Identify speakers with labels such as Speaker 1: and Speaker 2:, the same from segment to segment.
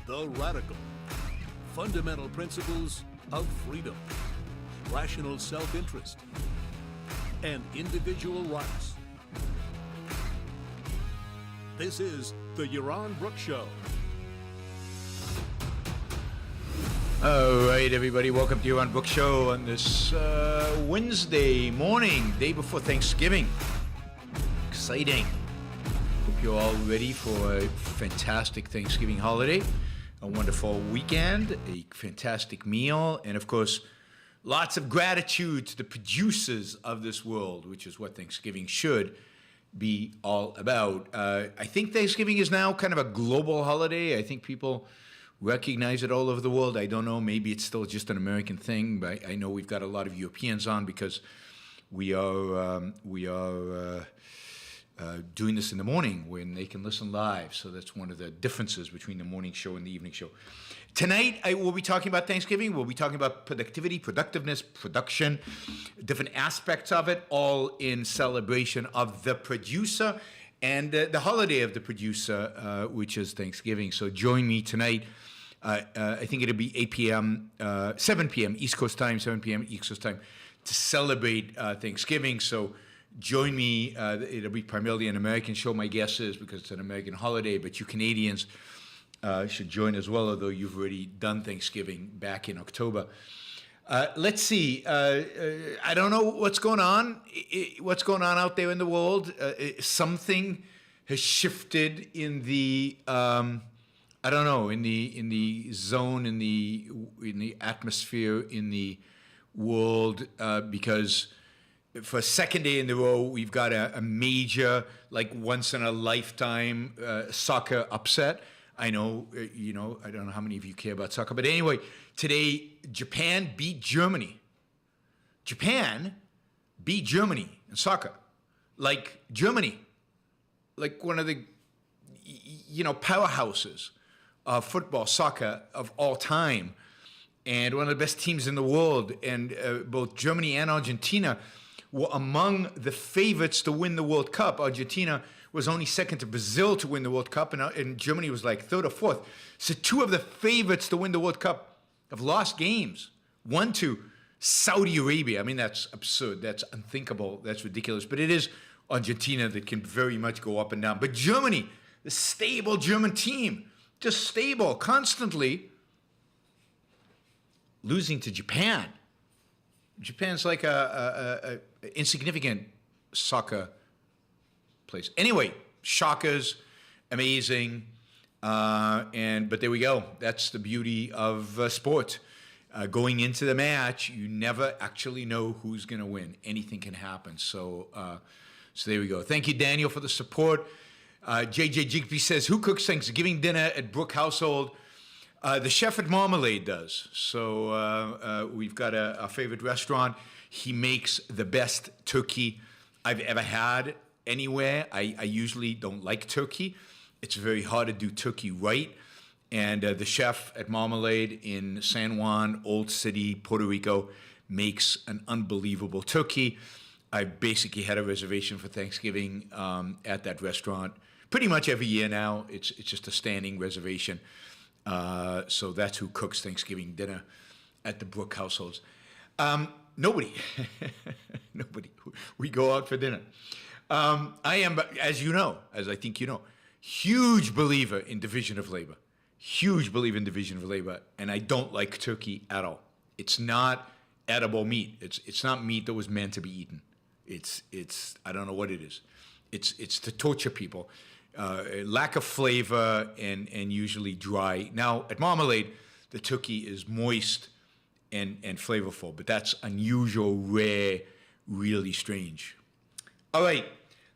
Speaker 1: The Radical. Fundamental principles of freedom, rational self-interest, and individual rights. This is the Yaron Brooks Show.
Speaker 2: All right, everybody, welcome to Yaron Brooks Show on this Wednesday morning, day before Thanksgiving. Exciting. Hope you're all ready for a fantastic Thanksgiving holiday, a wonderful weekend, a fantastic meal, and of course, lots of gratitude to the producers of this world, which is what Thanksgiving should be all about. I think Thanksgiving is now kind of a global holiday. I think people recognize it all over the world. I don't know, maybe it's still just an American thing, but I know we've got a lot of Europeans on because we are doing this in the morning when they can listen live. So that's one of the differences between the morning show and the evening show. Tonight, I will be talking about Thanksgiving. We'll be talking about productivity, productiveness, production, different aspects of it, all in celebration of the producer and the holiday of the producer, which is Thanksgiving. So join me tonight. I think it'll be 8 p.m., 7 p.m. East Coast time, 7 p.m. East Coast time to celebrate Thanksgiving. So join me. It'll be primarily an American show, my guess is, because it's an American holiday, but you Canadians should join as well, although you've already done Thanksgiving back in October. Let's see. I don't know what's going on. What's going on out there in the world? Something has shifted in the I don't know, in the zone, in the atmosphere, in the world, because for a second day in a row, we've got a major, like once in a lifetime soccer upset. I know, I don't know how many of you care about soccer, but anyway, today, Japan beat Germany. Japan beat Germany in soccer. Like Germany, like one of the, powerhouses of football, soccer of all time, and one of the best teams in the world. And both Germany and Argentina were among the favorites to win the World Cup. Argentina was only second to Brazil to win the World Cup, and Germany was like third or fourth. So two of the favorites to win the World Cup have lost games. One to Saudi Arabia. I mean, that's absurd. That's unthinkable. That's ridiculous. But it is Argentina that can very much go up and down. But Germany, the stable German team, just stable, constantly losing to Japan. Japan's like a insignificant soccer place. Anyway, shockers, amazing, but there we go. That's the beauty of sport. Going into the match, you never actually know who's going to win. Anything can happen. So there we go. Thank you, Daniel, for the support. JJ Jigby says, who cooks Thanksgiving dinner at Brook household? The chef at Marmalade does. So we've got our favorite restaurant. He makes the best turkey I've ever had anywhere. I usually don't like turkey. It's very hard to do turkey right. And the chef at Marmalade in San Juan, Old City, Puerto Rico, makes an unbelievable turkey. I basically had a reservation for Thanksgiving at that restaurant pretty much every year now. It's just a standing reservation. So that's who cooks Thanksgiving dinner at the Brook households. Nobody. Nobody. We go out for dinner. I am, as you know, as I think you know, huge believer in division of labor. Huge believer in division of labor, and I don't like turkey at all. It's not edible meat. It's not meat that was meant to be eaten. It's I don't know what it is. It's to torture people. Lack of flavor and usually dry. Now, at Marmalade, the turkey is moist and flavorful, but that's unusual, rare, really strange. All right,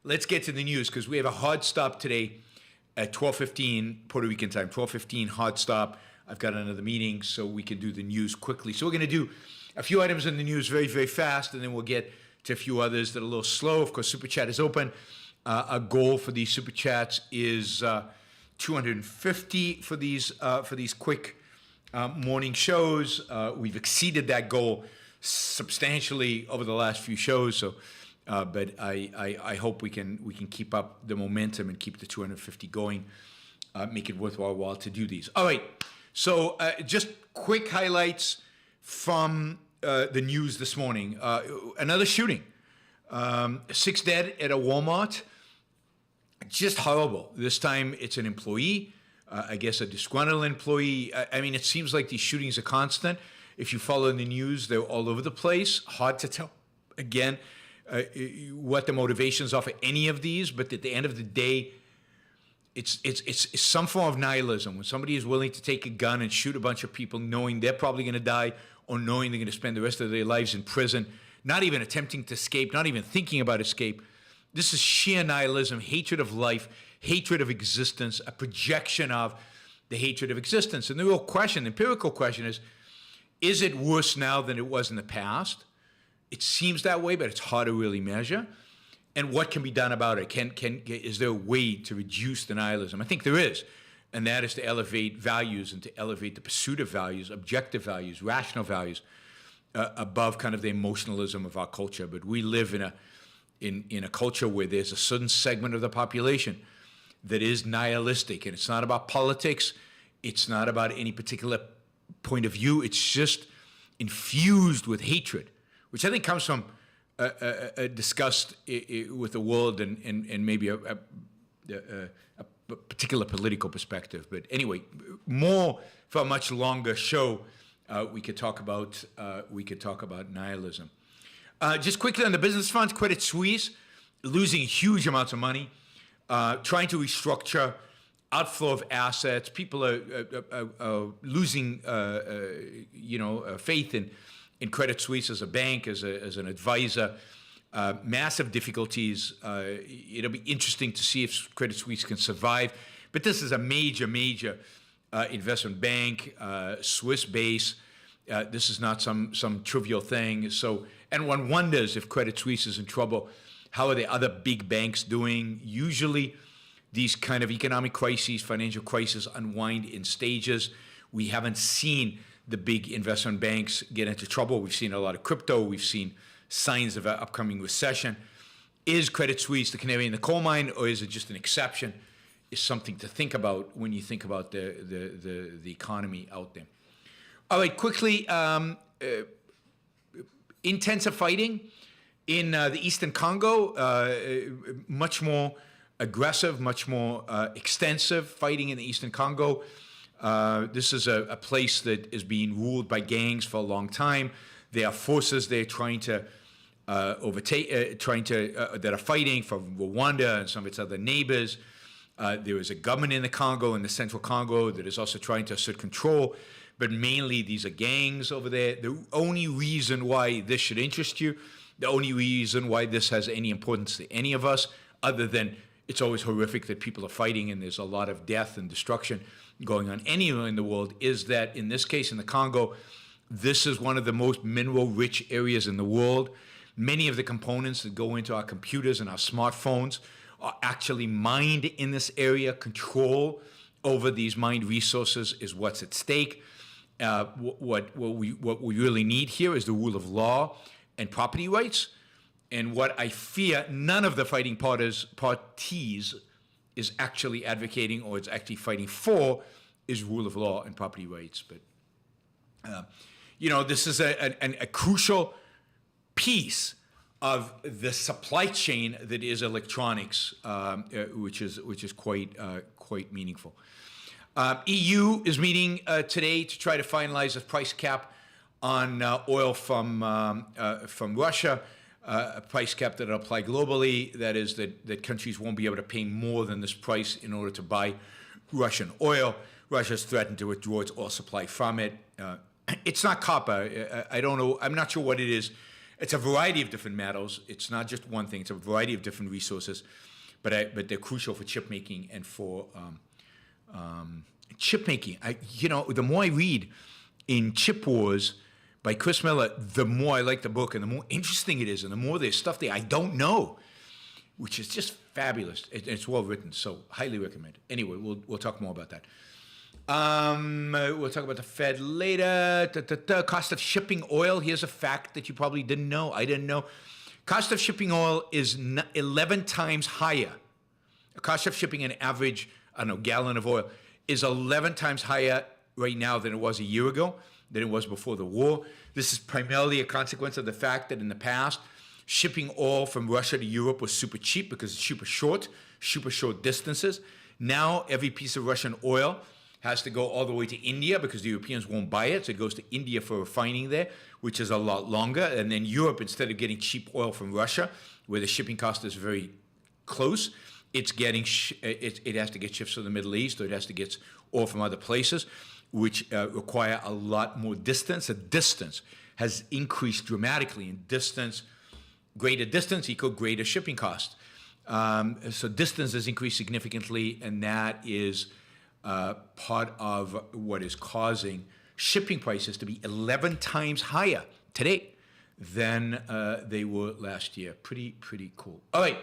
Speaker 2: let's get to the news because we have a hard stop today at 12:15 Puerto Rican time, 12:15 hard stop. I've got another meeting, so we can do the news quickly. So we're going to do a few items in the news very, very fast, and then we'll get to a few others that are a little slow. Of course, Super Chat is open. A goal for these Super Chats is 250 for these quick morning shows. We've exceeded that goal substantially over the last few shows. So But I hope we can keep up the momentum and keep the 250 going. make it worthwhile while to do these. All right, so just quick highlights from the news this morning. Another shooting. 6 dead at a Walmart. Just horrible. This time it's an employee, I guess a disgruntled employee. I mean, it seems like these shootings are constant. If you follow the news, they're all over the place. Hard to tell, again, what the motivations are for any of these, but at the end of the day, it's some form of nihilism. When somebody is willing to take a gun and shoot a bunch of people knowing they're probably going to die or knowing they're going to spend the rest of their lives in prison, not even attempting to escape, not even thinking about escape. This is sheer nihilism, hatred of life, hatred of existence, a projection of the hatred of existence. And the real question, the empirical question is it worse now than it was in the past? It seems that way, but it's hard to really measure. And what can be done about it? Is there a way to reduce the nihilism? I think there is, and that is to elevate values and to elevate the pursuit of values, objective values, rational values, above kind of the emotionalism of our culture. But we live in a culture where there's a certain segment of the population that is nihilistic, and it's not about politics, it's not about any particular point of view, it's just infused with hatred, which I think comes from a disgust with the world and maybe a particular political perspective. But anyway, more for a much longer show, we could talk about nihilism. Just quickly on the business front, Credit Suisse losing huge amounts of money, trying to restructure, outflow of assets. People are losing, faith in Credit Suisse as a bank, as an advisor. Massive difficulties. It'll be interesting to see if Credit Suisse can survive. But this is a major investment bank, Swiss base. This is not some trivial thing. So, and one wonders if Credit Suisse is in trouble, how are the other big banks doing? Usually, these kind of economic crises, financial crises, unwind in stages. We haven't seen the big investment banks get into trouble. We've seen a lot of crypto. We've seen signs of an upcoming recession. Is Credit Suisse the canary in the coal mine, or is it just an exception? Is something to think about when you think about the economy out there. All right, quickly, intensive fighting in the Eastern Congo, much more aggressive, much more extensive fighting in the Eastern Congo. This is a place that is being ruled by gangs for a long time. There are forces there trying to overtake, that are fighting for Rwanda and some of its other neighbors. There is a government in the Congo, in the central Congo, that is also trying to assert control. But mainly these are gangs over there. The only reason why this should interest you, the only reason why this has any importance to any of us, other than it's always horrific that people are fighting and there's a lot of death and destruction going on anywhere in the world, is that in this case in the Congo, this is one of the most mineral-rich areas in the world. Many of the components that go into our computers and our smartphones are actually mined in this area. Control over these mined resources is what's at stake. What we really need here is the rule of law and property rights. And what I fear none of the fighting parties is actually advocating or is actually fighting for is rule of law and property rights. But, this is a crucial piece of the supply chain that is electronics, which is quite meaningful. EU is meeting today to try to finalize a price cap on oil from Russia, a price cap that will apply globally. That is that countries won't be able to pay more than this price in order to buy Russian oil. Russia's threatened to withdraw its oil supply from it. It's not copper. I don't know. I'm not sure what it is. It's a variety of different metals. It's not just one thing. It's a variety of different resources, but they're crucial for chip making and for chip making. The more I read in Chip Wars by Chris Miller, the more I like the book and the more interesting it is, and the more there's stuff there I don't know, which is just fabulous. It's well written, so highly recommend. Anyway, we'll talk more about that. We'll talk about the Fed later. Cost of shipping oil. Here's a fact that you probably didn't know. I didn't know. Cost of shipping oil is 11 times higher. The cost of shipping an average gallon of oil is 11 times higher right now than it was a year ago, than it was before the war. This is primarily a consequence of the fact that in the past, shipping oil from Russia to Europe was super cheap because it's super short distances. Now every piece of Russian oil has to go all the way to India because the Europeans won't buy it. So it goes to India for refining there, which is a lot longer. And then Europe, instead of getting cheap oil from Russia, where the shipping cost is very close, it's getting it has to get shipped to the Middle East, or it has to get oil from other places, which require a lot more distance. The distance has increased dramatically in distance. Greater distance equal greater shipping cost. So distance has increased significantly, and that is part of what is causing shipping prices to be 11 times higher today than they were last year. Pretty cool. All right,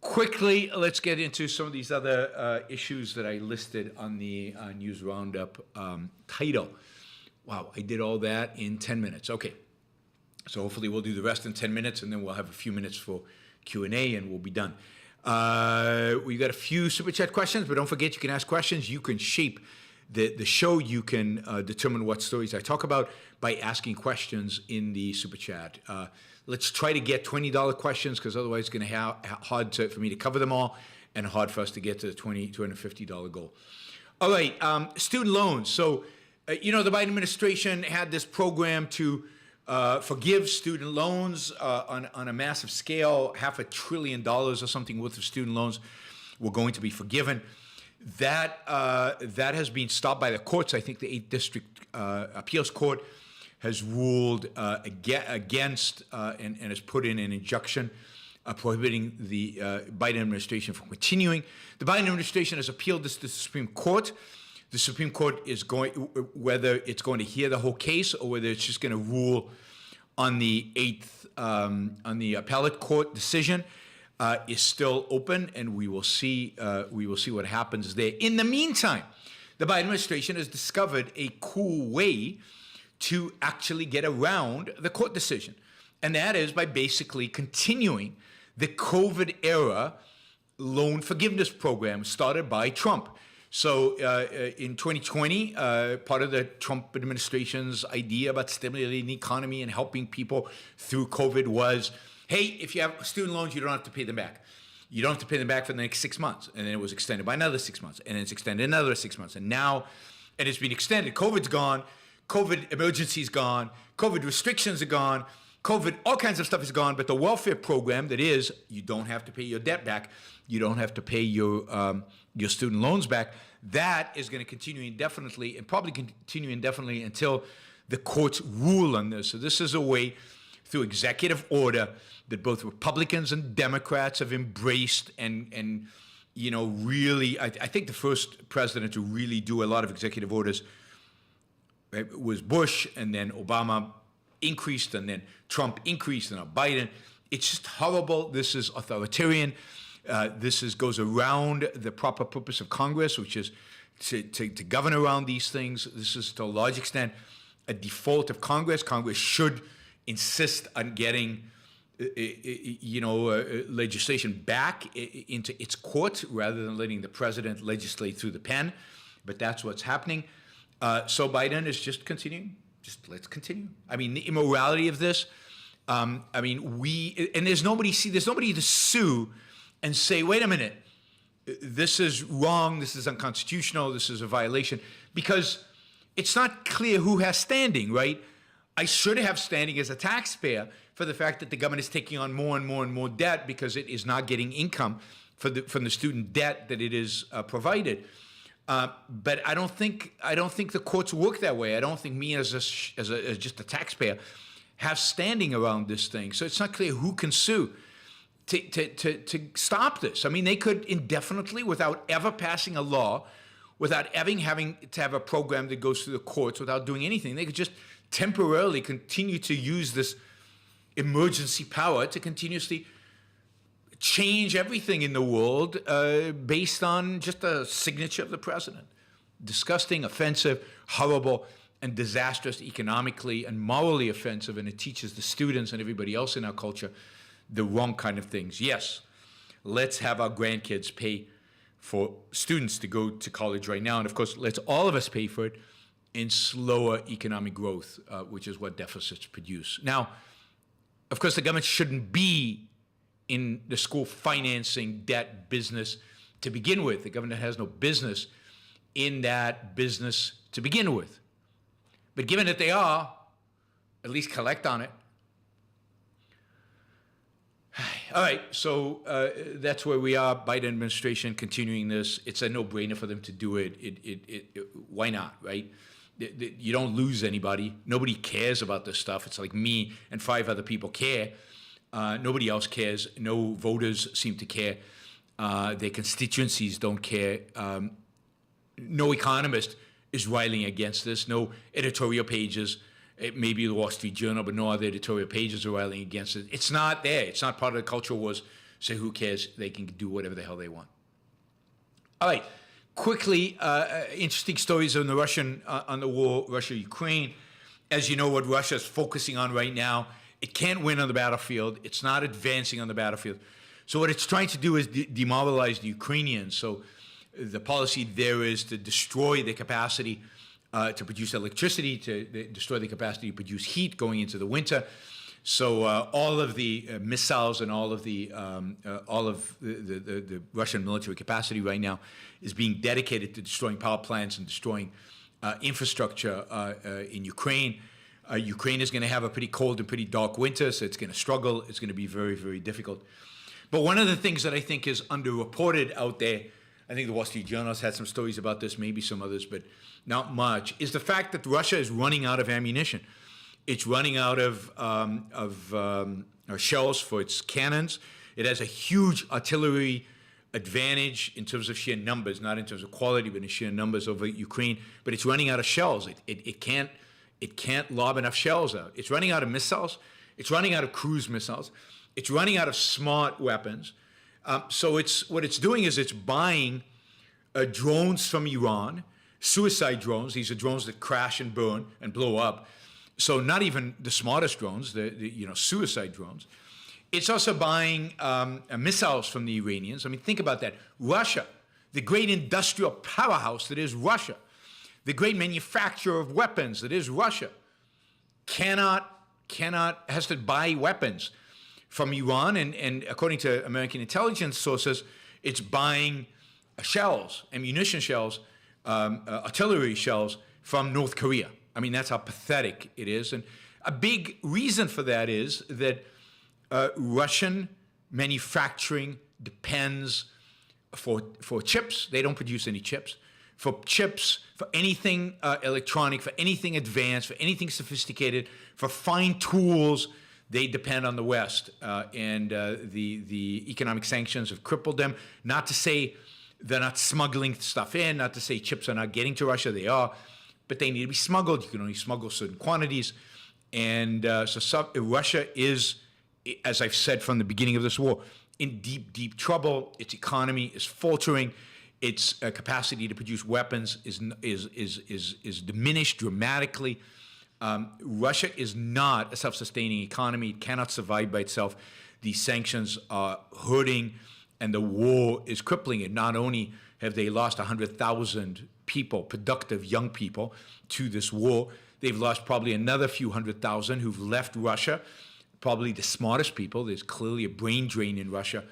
Speaker 2: quickly, let's get into some of these other issues that I listed on the News Roundup title. Wow, I did all that in 10 minutes. Okay, so hopefully we'll do the rest in 10 minutes, and then we'll have a few minutes for Q&A, and we'll be done. We got a few Super Chat questions, but don't forget you can ask questions. You can shape the show. You can determine what stories I talk about by asking questions in the Super Chat. Let's try to get $20 questions, because otherwise it's going to be hard for me to cover them all, and hard for us to get to the $250 goal. All right, student loans. So, the Biden administration had this program to forgive student loans on a massive scale. $500 billion or something worth of student loans were going to be forgiven. That has been stopped by the courts. I think the 8th District Appeals Court has ruled against and has put in an injunction prohibiting the Biden administration from continuing. The Biden administration has appealed this to the Supreme Court. The Supreme Court is whether it's going to hear the whole case or whether it's just going to rule on the on the appellate court decision is still open, and we will see what happens there. In the meantime, the Biden administration has discovered a cool way to actually get around the court decision, and that is by basically continuing the COVID era loan forgiveness program started by Trump. So in 2020, part of the Trump administration's idea about stimulating the economy and helping people through COVID was, hey, if you have student loans, you don't have to pay them back. You don't have to pay them back for the next 6 months. And then it was extended by another 6 months. And then it's extended another 6 months. And now it's been extended. COVID's gone. COVID emergency's gone. COVID restrictions are gone. COVID, all kinds of stuff is gone. But the welfare program that is, you don't have to pay your debt back. You don't have to pay your student loans back. That is going to continue indefinitely, and probably continue indefinitely until the courts rule on this. So this is a way, through executive order, that both Republicans and Democrats have embraced, and really, I think the first president to really do a lot of executive orders was Bush, and then Obama increased, and then Trump increased, and now Biden. It's just horrible. This is authoritarian. This goes around the proper purpose of Congress, which is to govern around these things. This is, to a large extent, a default of Congress. Congress should insist on getting, legislation back into its court rather than letting the president legislate through the pen. But that's what's happening. So Biden is just continuing. Just let's continue. I mean, the immorality of this. There's nobody to sue and say, wait a minute, this is wrong, this is unconstitutional, this is a violation, because it's not clear who has standing, right? I should have standing as a taxpayer for the fact that the government is taking on more and more and more debt because it is not getting income from the student debt that it is provided. But I don't think the courts work that way. I don't think me as just a taxpayer have standing around this thing. So it's not clear who can sue to stop this. I mean, they could indefinitely, without ever passing a law, without ever having to have a program that goes through the courts, without doing anything, they could just temporarily continue to use this emergency power to continuously change everything in the world based on just a signature of the president. Disgusting, offensive, horrible, and disastrous economically and morally offensive, and it teaches the students and everybody else in our culture the wrong kind of things. Yes, let's have our grandkids pay for students to go to college right now. And of course, let's all of us pay for it in slower economic growth, which is what deficits produce. Now, of course, the government shouldn't be in the school financing debt business to begin with. The government has no business in that business to begin with. But given that they are, at least collect on it. All right, so that's where we are. Biden administration continuing this. It's a no-brainer for them to do it. Why not, right? You don't lose anybody. Nobody cares about this stuff. It's like me and 5 other people care. Nobody else cares. No voters seem to care. Their constituencies don't care. No economist is riling against this. No editorial pages. It may be the Wall Street Journal, but no other editorial pages are riling against it. It's not there. It's not part of the cultural wars. So who cares? They can do whatever the hell they want. All right. Quickly, interesting stories on the on the war, Russia-Ukraine. As you know, what Russia is focusing on right now, it can't win on the battlefield. It's not advancing on the battlefield. So what it's trying to do is demoralize the Ukrainians. So the policy there is to destroy the capacity to produce electricity, to destroy the capacity to produce heat going into the winter. So all of the missiles and all of the Russian military capacity right now is being dedicated to destroying power plants and destroying infrastructure in Ukraine. Ukraine is going to have a pretty cold and pretty dark winter, so it's going to struggle. It's going to be very, very difficult. But one of the things that I think is underreported out there, I think the Wall Street Journal has had some stories about this, maybe some others, but not much, is the fact that Russia is running out of ammunition. It's running out of shells for its cannons. It has a huge artillery advantage in terms of sheer numbers, not in terms of quality, but in sheer numbers over Ukraine. But it's running out of shells. It can't lob enough shells out. It's running out of missiles. It's running out of cruise missiles. It's running out of smart weapons. So what it's doing is it's buying drones from Iran, suicide drones. These are drones that crash and burn and blow up. So not even the smartest drones, the suicide drones. It's also buying missiles from the Iranians. I mean, think about that. Russia, the great industrial powerhouse that is Russia, the great manufacturer of weapons that is Russia, has to buy weapons from Iran, and according to American intelligence sources, it's buying shells, ammunition shells, artillery shells from North Korea. I mean, that's how pathetic it is. And a big reason for that is that Russian manufacturing depends for chips. They don't produce any chips. For chips, for anything electronic, for anything advanced, for anything sophisticated, for fine tools, they depend on the West. And the economic sanctions have crippled them. Not to say they're not smuggling stuff in, not to say chips are not getting to Russia. They are. But they need to be smuggled. You can only smuggle certain quantities. And Russia is, as I've said from the beginning of this war, in deep, deep trouble. Its economy is faltering. Its capacity to produce weapons is diminished dramatically. Russia is not a self-sustaining economy. It cannot survive by itself. These sanctions are hurting, and the war is crippling it. Not only have they lost 100,000 people, productive young people, to this war, they've lost probably another few 100,000 who've left Russia, probably the smartest people. There's clearly a brain drain in Russia.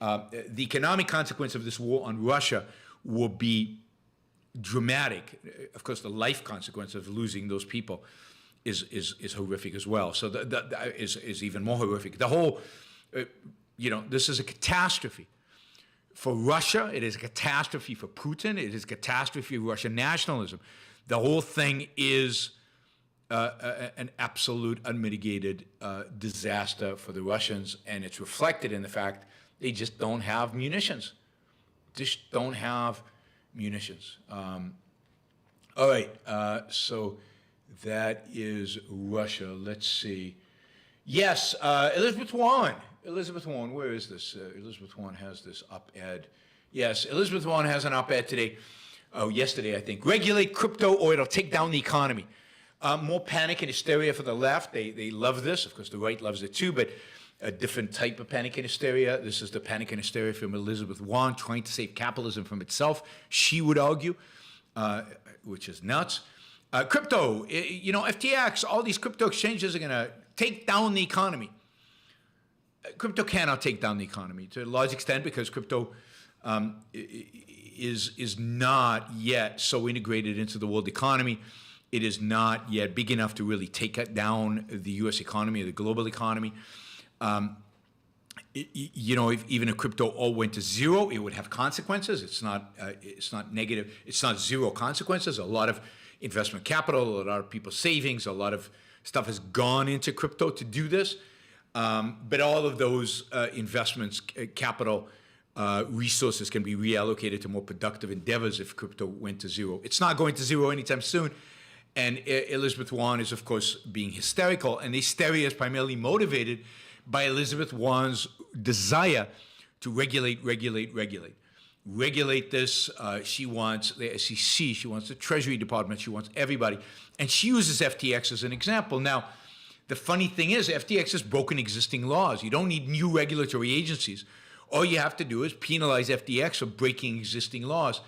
Speaker 2: The economic consequence of this war on Russia will be dramatic. Of course, the life consequence of losing those people is horrific as well. So that is even more horrific. The whole, this is a catastrophe. For Russia, it is a catastrophe for Putin. It is a catastrophe for Russian nationalism. The whole thing is an absolute unmitigated disaster for the Russians, and it's reflected in the fact they just don't have munitions. Just don't have munitions. All right, so that is Russia. Let's see. Yes, Elizabeth Warren. Elizabeth Warren, where is this? Elizabeth Warren has this op-ed. Yes, Elizabeth Warren has an op-ed today. Oh, yesterday, I think. Regulate crypto or it'll take down the economy. More panic and hysteria for the left. They love this. Of course, the right loves it too. But a different type of panic and hysteria. This is the panic and hysteria from Elizabeth Warren trying to save capitalism from itself, she would argue, which is nuts. Crypto, FTX, all these crypto exchanges are going to take down the economy. Crypto cannot take down the economy to a large extent because crypto is not yet so integrated into the world economy. It is not yet big enough to really take down the U.S. economy or the global economy. If even if crypto all went to zero, it would have consequences. It's not negative. It's not zero consequences. A lot of investment capital, a lot of people's savings, a lot of stuff has gone into crypto to do this. But all of those investments, capital, resources can be reallocated to more productive endeavors if crypto went to zero. It's not going to zero anytime soon. And Elizabeth Warren is, of course, being hysterical. And the hysteria is primarily motivated by Elizabeth Warren's desire to regulate this. She wants the SEC, she wants the Treasury Department, she wants everybody. And she uses FTX as an example. Now, the funny thing is, FTX has broken existing laws. You don't need new regulatory agencies. All you have to do is penalize FTX for breaking existing laws.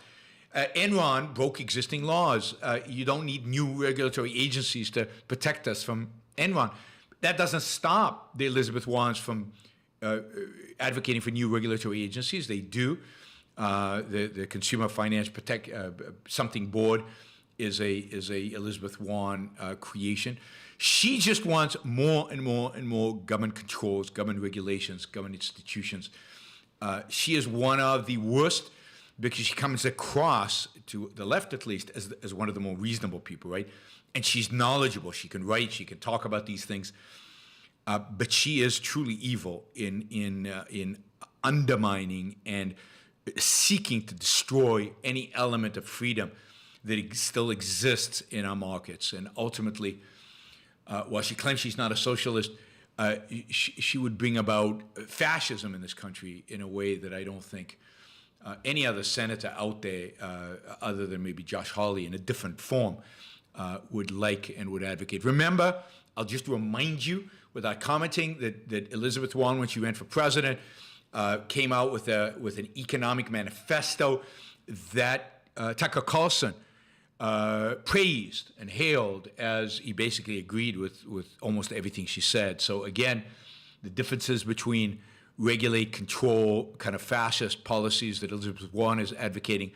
Speaker 2: Enron broke existing laws. You don't need new regulatory agencies to protect us from Enron. That doesn't stop the Elizabeth Warrens from advocating for new regulatory agencies. They do. The Consumer Finance Protect something board is a Elizabeth Warren creation. She just wants more and more and more government controls, government regulations, government institutions. She is one of the worst because she comes across, to the left at least, as one of the more reasonable people, right? And she's knowledgeable. She can write. She can talk about these things. But she is truly evil in undermining and seeking to destroy any element of freedom that still exists in our markets. And ultimately, while she claims she's not a socialist, she would bring about fascism in this country in a way that I don't think any other senator out there, other than maybe Josh Hawley in a different form, would like and would advocate. Remember, I'll just remind you, without commenting, that Elizabeth Warren, when she ran for president, came out with an economic manifesto that Tucker Carlson praised and hailed, as he basically agreed with almost everything she said. So again, the differences between regulate, control, kind of fascist policies that Elizabeth Warren is advocating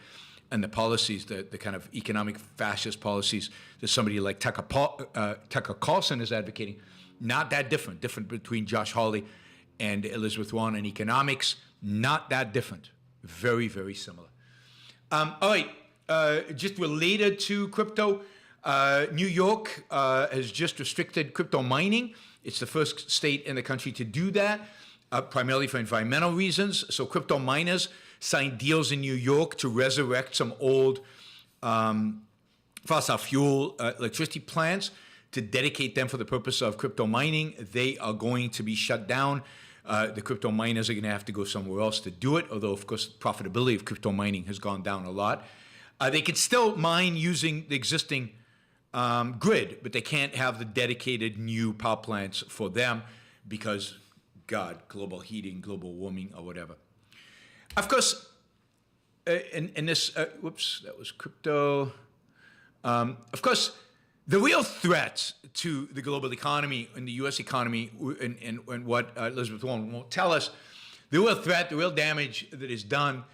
Speaker 2: and the policies, the kind of economic fascist policies that somebody like Tucker Carlson is advocating, not that different. Different between Josh Hawley and Elizabeth Warren in economics, not that different. Very, very similar. All right, just related to crypto, New York has just restricted crypto mining. It's the first state in the country to do that, primarily for environmental reasons. So crypto miners signed deals in New York to resurrect some old fossil fuel electricity plants to dedicate them for the purpose of crypto mining. They are going to be shut down. The crypto miners are going to have to go somewhere else to do it, although, of course, profitability of crypto mining has gone down a lot. They can still mine using the existing grid, but they can't have the dedicated new power plants for them because, God, global heating, global warming, or whatever. Of course, in this, whoops, that was crypto. Of course, the real threat to the global economy and the U.S. economy, and what Elizabeth Warren won't tell us, the real threat, the real damage that is done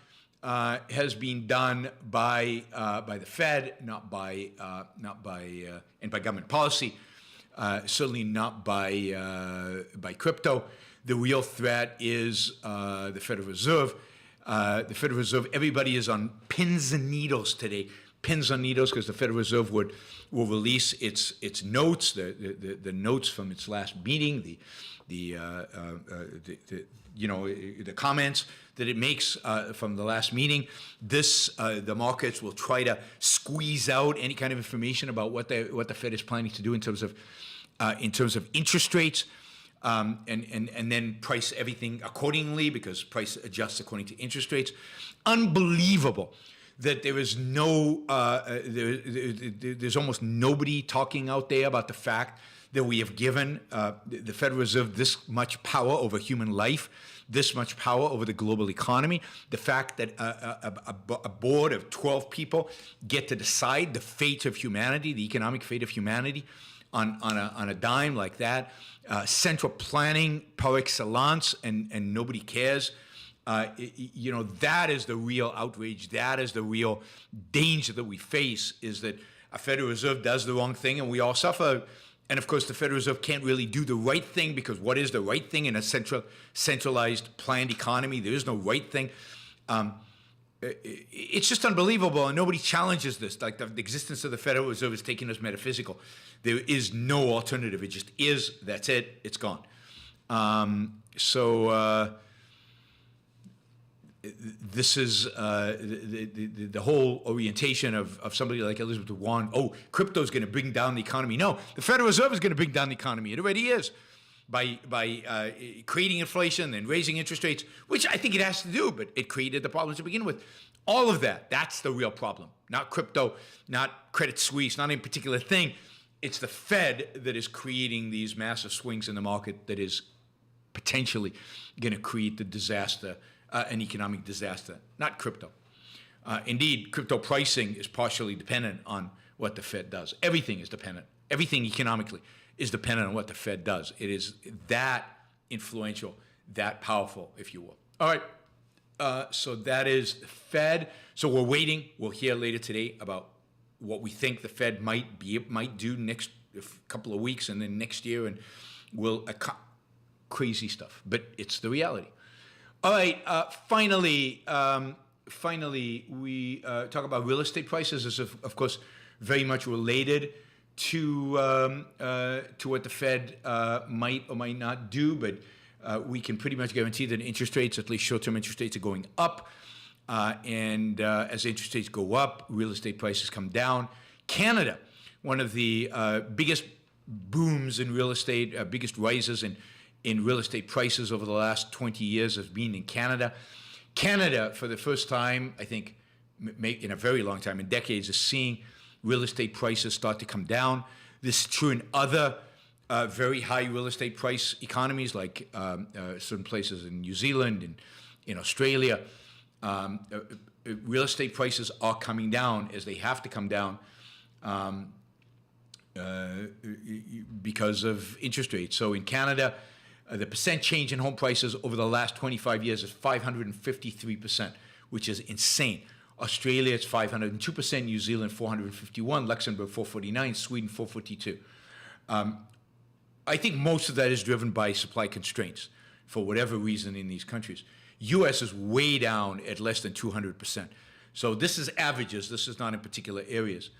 Speaker 2: has been done by the Fed, not by government policy, certainly not by crypto. The real threat is the Federal Reserve. The Federal Reserve, everybody is on pins and needles today. Pins on needles because the Federal Reserve will release its notes, the notes from its last meeting, the comments that it makes from the last meeting. The markets will try to squeeze out any kind of information about what the Fed is planning to do in terms of interest rates. And then price everything accordingly because price adjusts according to interest rates. Unbelievable that there is there's almost nobody talking out there about the fact that we have given the Federal Reserve this much power over human life, this much power over the global economy, the fact that a board of 12 people get to decide the fate of humanity, the economic fate of humanity on a dime like that, central planning par excellence, and nobody cares. That is the real outrage. That is the real danger that we face, is that a Federal Reserve does the wrong thing and we all suffer. And of course, the Federal Reserve can't really do the right thing, because what is the right thing in a centralized planned economy? There is no right thing. It's just unbelievable, and nobody challenges this. Like, the existence of the Federal Reserve is taking us metaphysical. There is no alternative. It just is. That's it. It's gone. This is the whole orientation of somebody like Elizabeth Warren. Oh, crypto is going to bring down the economy. No, the Federal Reserve is going to bring down the economy. It already is, by creating inflation and raising interest rates, which I think it has to do, but it created the problems to begin with. All of that, that's the real problem. Not crypto, not Credit Suisse, not any particular thing. It's the Fed that is creating these massive swings in the market that is potentially going to create the disaster, an economic disaster, not crypto. Indeed, crypto pricing is partially dependent on what the Fed does. Everything is dependent. Everything economically is dependent on what the Fed does. It is that influential, that powerful, if you will. All right, so that is the Fed. So we're waiting. We'll hear later today about what we think the Fed might do next couple of weeks and then next year, and crazy stuff. But it's the reality. All right. Finally, we talk about real estate prices. This is, of course, very much related to what the Fed might or might not do. But we can pretty much guarantee that interest rates, at least short-term interest rates, are going up. And as interest rates go up, real estate prices come down. Canada, one of the biggest booms in real estate, biggest rises in real estate prices over the last 20 years has been in Canada. Canada, for the first time, I think, in a very long time, in decades, is seeing real estate prices start to come down. This is true in other very high real estate price economies, like certain places in New Zealand and in Australia. Real estate prices are coming down, as they have to come down because of interest rates. So in Canada, the percent change in home prices over the last 25 years is 553%, which is insane. Australia, it's 502%, New Zealand, 451%, Luxembourg, 449%, Sweden, 442%. I think most of that is driven by supply constraints, for whatever reason, in these countries. U.S. is way down at less than 200%. So this is averages. This is not in particular areas.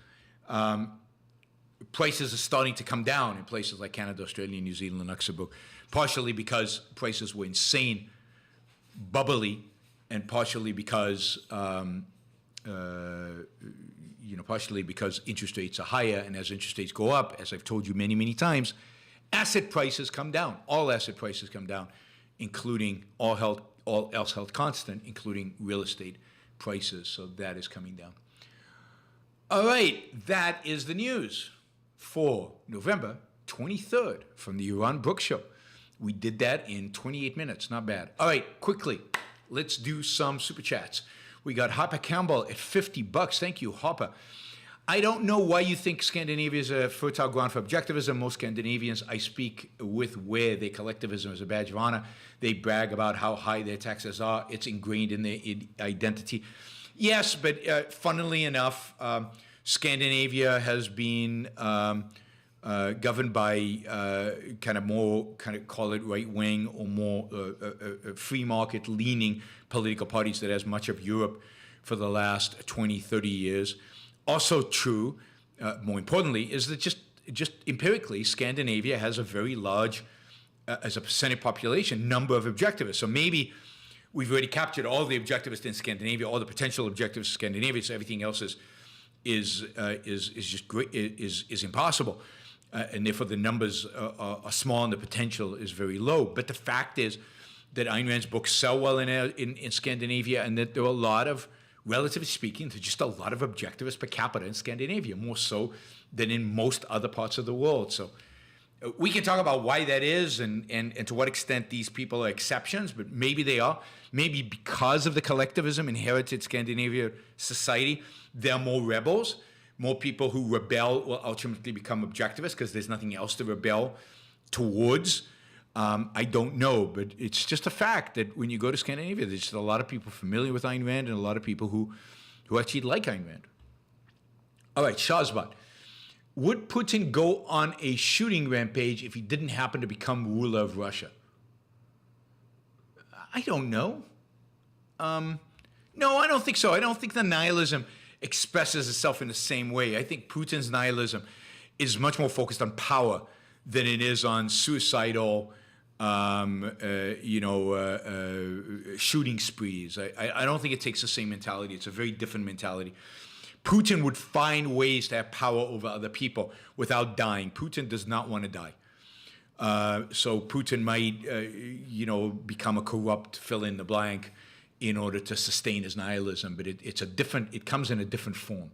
Speaker 2: Prices are starting to come down in places like Canada, Australia, New Zealand, and Luxembourg, partially because prices were insane, bubbly, and partially because partially because interest rates are higher, and as interest rates go up, as I've told you many, many times, asset prices come down. All asset prices come down, including all else held constant, including real estate prices. So that is coming down. All right, that is the news for November 23rd from the Yaron Brook Show. We did that in 28 minutes. Not bad. All right, quickly, let's do some super chats. We got Hopper Campbell at $50. Thank you, Hopper. I don't know why you think Scandinavia is a fertile ground for objectivism. Most Scandinavians I speak with wear their collectivism as a badge of honor. They brag about how high their taxes are. It's ingrained in their identity. Yes, but funnily enough, Scandinavia has been governed by call it right-wing or more free market-leaning political parties that has much of Europe for the last 20, 30 years. Also true, more importantly, is that just empirically, Scandinavia has a very large, as a percentage population, number of objectivists. So maybe we've already captured all the objectivists in Scandinavia, all the potential objectivists in Scandinavia. So everything else is just great, is impossible, and therefore the numbers are small and the potential is very low. But the fact is that Ayn Rand's books sell well in Scandinavia, and that there are a lot of, relatively speaking, there's just a lot of objectivists per capita in Scandinavia, more so than in most other parts of the world. So We can talk about why that is and to what extent these people are exceptions, but maybe they are. Maybe because of the collectivism inherited Scandinavian society, there are more rebels, more people who rebel will ultimately become objectivists because there's nothing else to rebel towards. I don't know, but it's just a fact that when you go to Scandinavia, there's just a lot of people familiar with Ayn Rand and a lot of people who actually like Ayn Rand. All right, Shazbot. Would Putin go on a shooting rampage if he didn't happen to become ruler of Russia? I don't know. No, I don't think so. I don't think the nihilism expresses itself in the same way. I think Putin's nihilism is much more focused on power than it is on suicidal, shooting sprees. I don't think it takes the same mentality. It's a very different mentality. Putin would find ways to have power over other people without dying. Putin does not want to die. So Putin might, become a corrupt fill in the blank in order to sustain his nihilism, but it comes in a different form.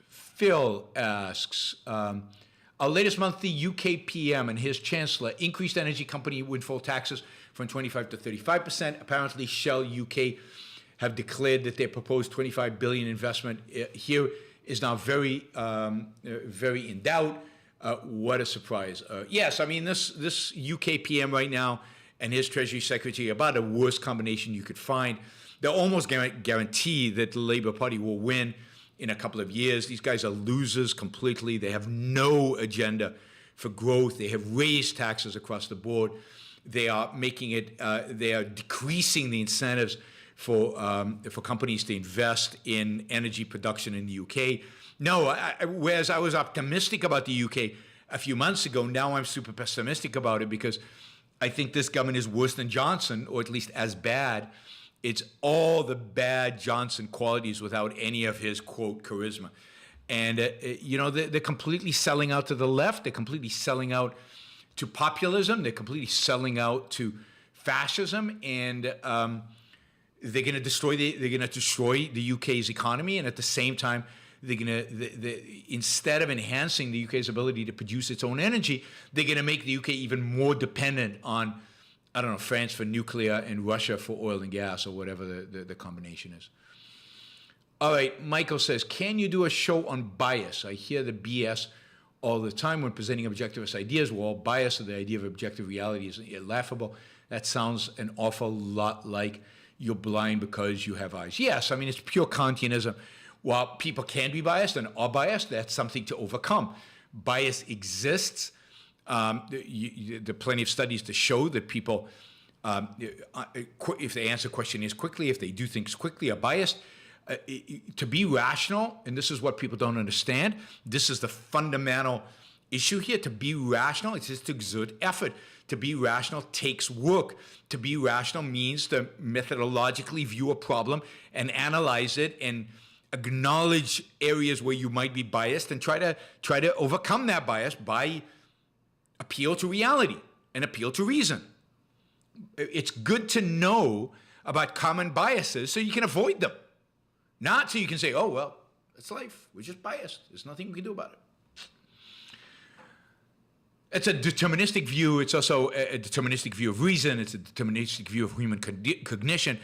Speaker 2: Phil asks, our latest monthly UK PM and his chancellor increased energy company windfall taxes from 25 to 35%. Apparently Shell UK have declared that their proposed 25 billion investment here is now very in doubt. What a surprise. Yes, I mean, this UK PM right now and his Treasury Secretary are about the worst combination you could find. They'll almost guarantee that the Labour Party will win in a couple of years. These guys are losers completely. They have no agenda for growth. They have raised taxes across the board. They are making it, they are decreasing the incentives for companies to invest in energy production in the UK. No, whereas I was optimistic about the UK a few months ago, now I'm super pessimistic about it because I think this government is worse than Johnson, or at least as bad. It's all the bad Johnson qualities without any of his, quote, charisma. And, they're completely selling out to the left. They're completely selling out to populism. They're completely selling out to fascism. And they're going to destroy the UK's economy. And at the same time, they're going to, instead of enhancing the UK's ability to produce its own energy, they're going to make the UK even more dependent on, France for nuclear and Russia for oil and gas, or whatever the combination is. All right, Michael says, can you do a show on bias? I hear the BS all the time when presenting objectivist ideas. We're all biased, so the idea of objective reality is laughable. That sounds an awful lot like you're blind because you have eyes. Yes, I mean, it's pure Kantianism. While people can be biased and are biased, that's something to overcome. Bias exists. There are plenty of studies to show that people, if they answer questionnaires quickly, if they do things quickly, are biased. To be rational, and this is what people don't understand, this is the fundamental issue here. To be rational, it's just to exert effort. To be rational takes work. To be rational means to methodologically view a problem and analyze it and acknowledge areas where you might be biased and try to overcome that bias by appeal to reality and appeal to reason. It's good to know about common biases so you can avoid them. Not so you can say, oh, well, it's life. We're just biased. There's nothing we can do about it. It's a deterministic view. It's also a deterministic view of reason. It's a deterministic view of human cognition,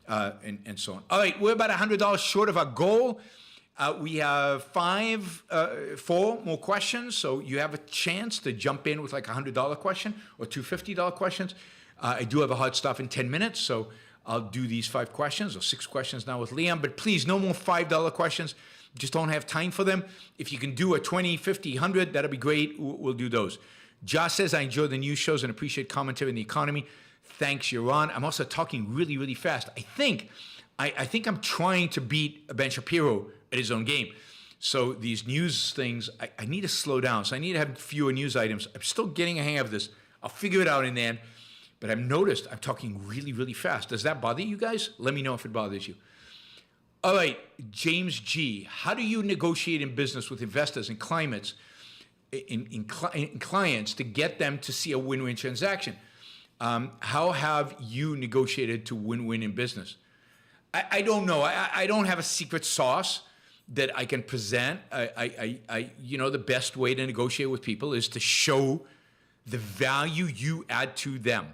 Speaker 2: and so on. All right, we're about $100 short of our goal. We have 4 more questions, so you have a chance to jump in with like a $100 question or 2 $50 questions. I do have a hard stop in 10 minutes, so I'll do these 5 questions or 6 questions now with Liam, but please, no more $5 questions. Just don't have time for them. If you can do a 20, 50, 100, that'll be great. We'll do those. Josh says, I enjoy the news shows and appreciate commentary on the economy. Thanks, Yaron. I'm also talking really, really fast. I think I'm trying to beat Ben Shapiro at his own game. So these news things, I need to slow down. So I need to have fewer news items. I'm still getting a hang of this. I'll figure it out in the end. But I've noticed I'm talking really, really fast. Does that bother you guys? Let me know if it bothers you. All right, James G. How do you negotiate in business with investors and clients to get them to see a win-win transaction? How have you negotiated to win-win in business? I don't know. I don't have a secret sauce that I can present. The best way to negotiate with people is to show the value you add to them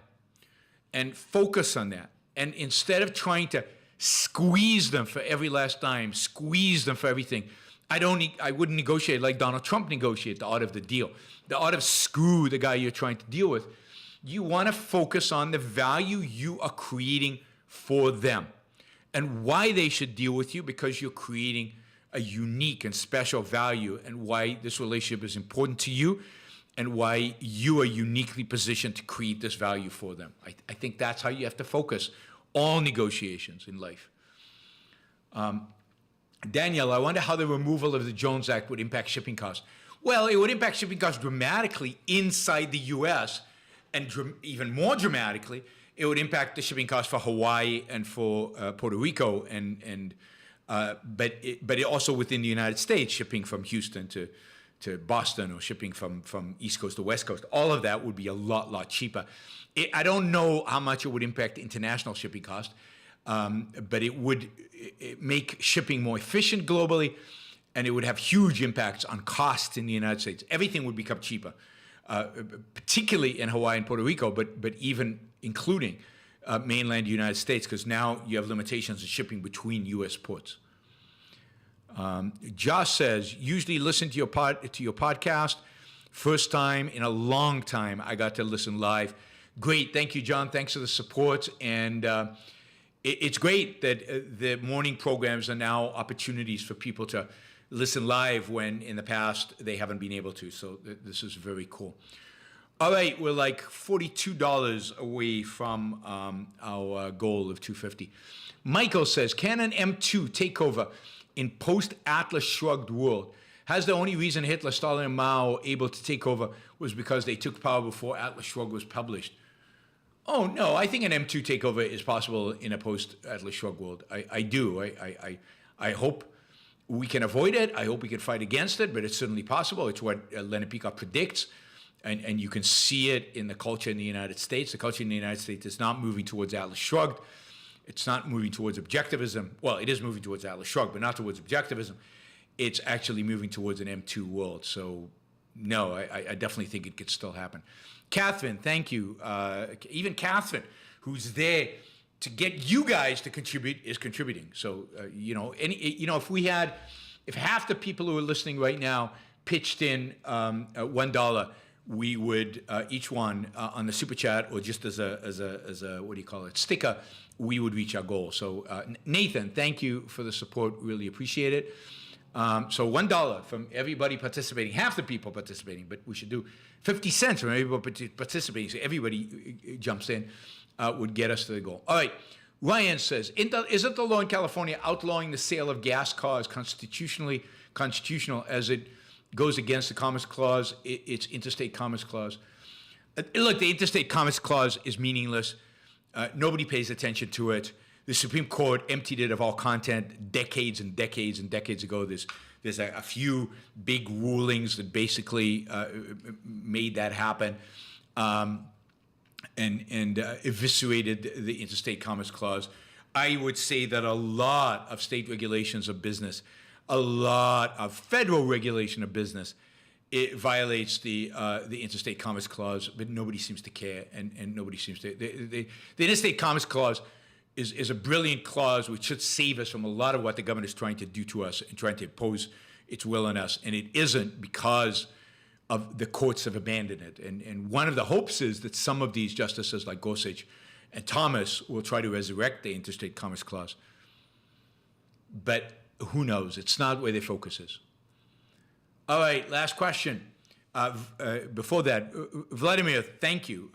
Speaker 2: and focus on that. And instead of trying to squeeze them for every last dime, squeeze them for everything, I wouldn't negotiate like Donald Trump negotiated, the art of the deal, the art of screw the guy you're trying to deal with. You want to focus on the value you are creating for them and why they should deal with you, because you're creating a unique and special value, and why this relationship is important to you, and why you are uniquely positioned to create this value for them. I think that's how you have to focus all negotiations in life. Daniel, I wonder how the removal of the Jones Act would impact shipping costs. Well, it would impact shipping costs dramatically inside the U.S., and even more dramatically, it would impact the shipping costs for Hawaii and for Puerto Rico, but it also within the United States, shipping from Houston to Boston, or shipping from East Coast to West Coast. All of that would be a lot cheaper. I don't know how much it would impact international shipping costs, but it would make shipping more efficient globally, and it would have huge impacts on costs in the United States. Everything would become cheaper, particularly in Hawaii and Puerto Rico, but even including mainland United States, because now you have limitations in shipping between U.S. ports. Josh says, usually listen to your podcast. First time in a long time I got to listen live. Great, thank you, John. Thanks for the support. And it's great that the morning programs are now opportunities for people to listen live when in the past they haven't been able to. So this is very cool. All right, we're like $42 away from our goal of $250. Michael says, can an M2 takeover in post-Atlas Shrugged world? Has the only reason Hitler, Stalin, and Mao were able to take over was because they took power before Atlas Shrugged was published? Oh, no, I think an M2 takeover is possible in a post-Atlas Shrugged world. I do. I hope we can avoid it. I hope we can fight against it, but it's certainly possible. It's what Leonard Peacock predicts. And you can see it in the culture in the United States. The culture in the United States is not moving towards Atlas Shrugged. It's not moving towards objectivism. Well, it is moving towards Atlas Shrugged, but not towards objectivism. It's actually moving towards an M2 world. So, no, I definitely think it could still happen. Catherine, thank you. Even Catherine, who's there to get you guys to contribute, is contributing. So, if half the people who are listening right now pitched in $1, we would each one on the super chat, or just as a what do you call it, sticker, we would reach our goal. So Nathan, thank you for the support. Really appreciate it. So $1 from everybody participating, half the people participating, but we should do 50 cents from everybody participating, so everybody jumps in, would get us to the goal. All right. Ryan says, isn't the law in California outlawing the sale of gas cars constitutional as it goes against the Commerce Clause, its Interstate Commerce Clause? Look, the Interstate Commerce Clause is meaningless. Nobody pays attention to it. The Supreme Court emptied it of all content decades and decades and decades ago. There's a few big rulings that basically made that happen and eviscerated the Interstate Commerce Clause. I would say that a lot of state regulations of business, a lot of federal regulation of business, it violates the Interstate Commerce Clause, but nobody seems to care, and nobody seems to. The Interstate Commerce Clause is a brilliant clause which should save us from a lot of what the government is trying to do to us and trying to impose its will on us, and it isn't because of the courts have abandoned it. And one of the hopes is that some of these justices like Gorsuch and Thomas will try to resurrect the Interstate Commerce Clause. But who knows? It's not where their focus is. All right, last question. Before that, Vladimir, thank you.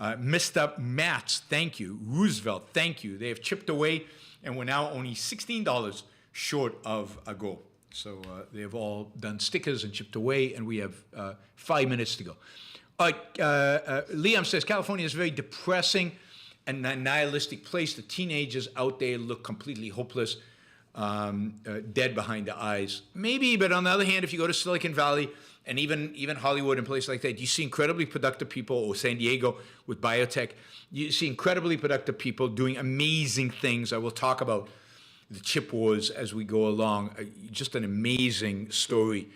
Speaker 2: Mr. Matz, thank you. Roosevelt, thank you. They have chipped away, and we're now only $16 short of a goal. So they have all done stickers and chipped away, and we have 5 minutes to go. All right, Liam says, California is a very depressing and nihilistic place. The teenagers out there look completely hopeless, dead behind the eyes. Maybe, but on the other hand, if you go to Silicon Valley and even Hollywood and places like that, you see incredibly productive people, or San Diego with biotech, you see incredibly productive people doing amazing things I will talk about the chip wars as we go along. Just an amazing story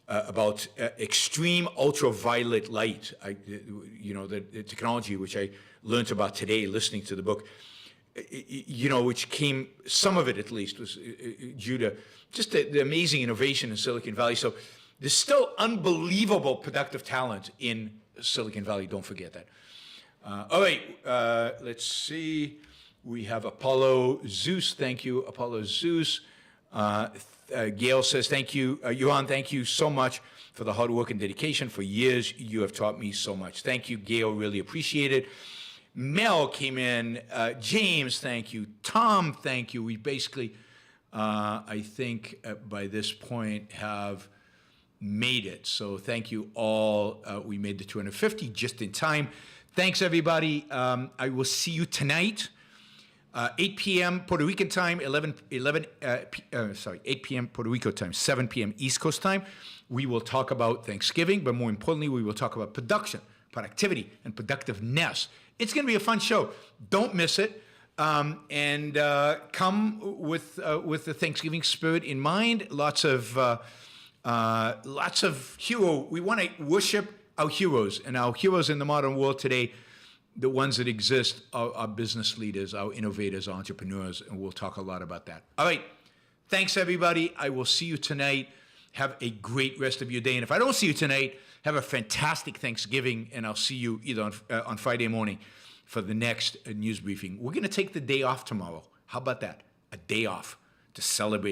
Speaker 2: about extreme ultraviolet light. The technology which I learned about today listening to the book, which came, some of it at least, was due to just the amazing innovation in Silicon Valley. So there's still unbelievable productive talent in Silicon Valley. Don't forget that. All right, let's see. We have Apollo Zeus. Thank you, Apollo Zeus. Gail says, thank you. Johan, thank you so much for the hard work and dedication. For years, you have taught me so much. Thank you, Gail. Really appreciate it. Mel came in. James, thank you. Tom, thank you. We basically, I think, by this point have made it. So thank you all. We made the 250 just in time. Thanks, everybody. I will see you tonight. 8 p.m. Puerto Rican time, 8 p.m. Puerto Rico time, 7 p.m. East Coast time. We will talk about Thanksgiving, but more importantly, we will talk about production, productivity, and productiveness. It's going to be a fun show. Don't miss it. And come with the Thanksgiving spirit in mind. Lots of hero. We want to worship our heroes, and our heroes in the modern world today, the ones that exist, are business leaders, our innovators, our entrepreneurs, and we'll talk a lot about that. All right. Thanks, everybody. I will see you tonight. Have a great rest of your day. And if I don't see you tonight, have a fantastic Thanksgiving, and I'll see you either on Friday morning for the next news briefing. We're going to take the day off tomorrow. How about that? A day off to celebrate.